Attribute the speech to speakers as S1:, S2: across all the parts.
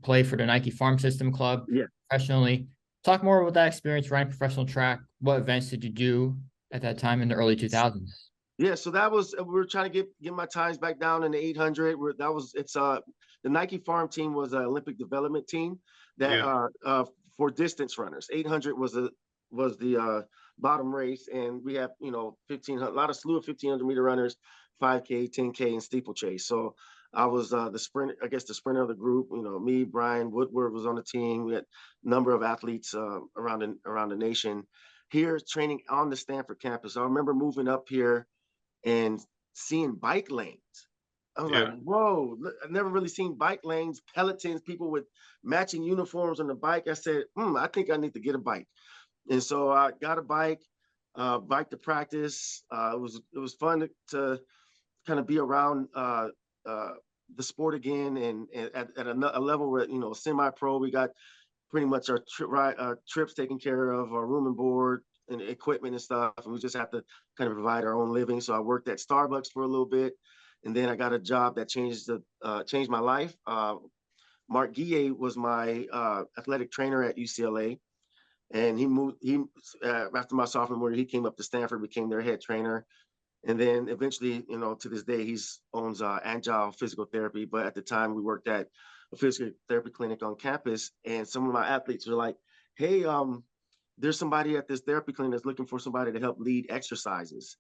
S1: play for the Nike Farm System Club
S2: Yeah.
S1: professionally. Talk more about that experience running professional track. What events did you do at that time in the early 2000s?
S2: Yeah, so that was we were trying to get my times back down in the 800. Where that was it's the Nike Farm team was an Olympic development team that
S3: Yeah.
S2: for distance runners. 800 was the bottom race, and we have 1500, a lot of slew of 1500-meter runners, 5K, 10K, and steeplechase. So I was the sprint, I guess the sprinter of the group. Me, Brian Woodward was on the team. We had a number of athletes around the nation here training on the Stanford campus. I remember moving up here and seeing bike lanes. I was like,
S3: Yeah.
S2: whoa, I've never really seen bike lanes, pelotons, people with matching uniforms on the bike. I said, I think I need to get a bike. And so I got a bike, bike to practice. It was fun to kind of be around the sport again, and at a level where semi-pro. We got pretty much our trips taken care of, our room and board and equipment and stuff, and we just have to kind of provide our own living. So I worked at Starbucks for a little bit, and then I got a job that changed my life. Mark Guillet was my athletic trainer at UCLA, and he moved. He after my sophomore year, he came up to Stanford, became their head trainer, and then eventually, to this day, he's owns Agile Physical Therapy. But at the time, we worked at a physical therapy clinic on campus, and some of my athletes were like, "Hey, there's somebody at this therapy clinic that's looking for somebody to help lead exercises."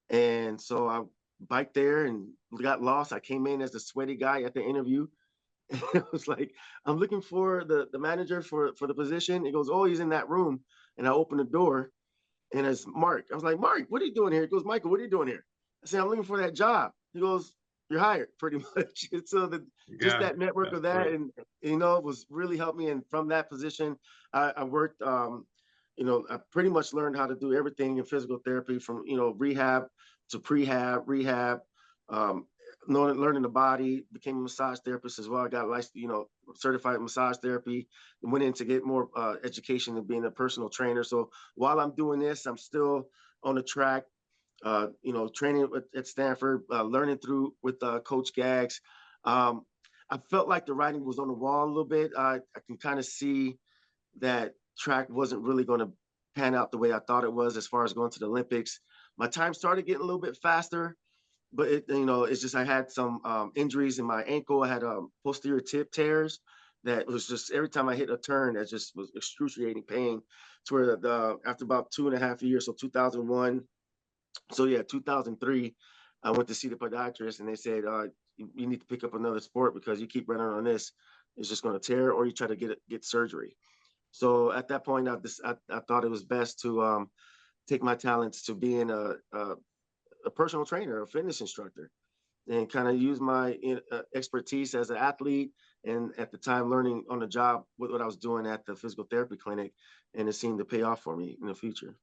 S2: And so I biked there and got lost. I came in as the sweaty guy at the interview. I was like, "I'm looking for the manager for the position." He goes, "Oh, he's in that room." And I opened the door, and it's Mark. I was like, "Mark, what are you doing here?" He goes, "Michael, what are you doing here?" I said, "I'm looking for that job." He goes, "You're hired," pretty much. And so just
S3: Yeah.
S2: that network
S3: That's
S2: of that,
S3: great.
S2: and was really helped me. And from that position, I worked. I pretty much learned how to do everything in physical therapy, from rehab to prehab, rehab. Um, learning the body. Became a massage therapist as well. I got licensed, certified massage therapy, and went in to get more education and being a personal trainer. So while I'm doing this, I'm still on the track, training at Stanford, learning through with Coach Gags. Um, I felt like the writing was on the wall a little bit. I can kind of see that track wasn't really going to pan out the way I thought it was as far as going to the Olympics. My time started getting a little bit faster, but it's just I had some injuries in my ankle. I had posterior tib tears that was just every time I hit a turn, that just was excruciating pain. To where after about 2.5 years, so 2001, so yeah, 2003, I went to see the podiatrist, and they said, you need to pick up another sport because you keep running on this, it's just going to tear, or you try to get surgery. So at that point, I thought it was best to take my talents to being a personal trainer, a fitness instructor, and kind of use my expertise as an athlete, and at the time learning on the job with what I was doing at the physical therapy clinic, and it seemed to pay off for me in the future.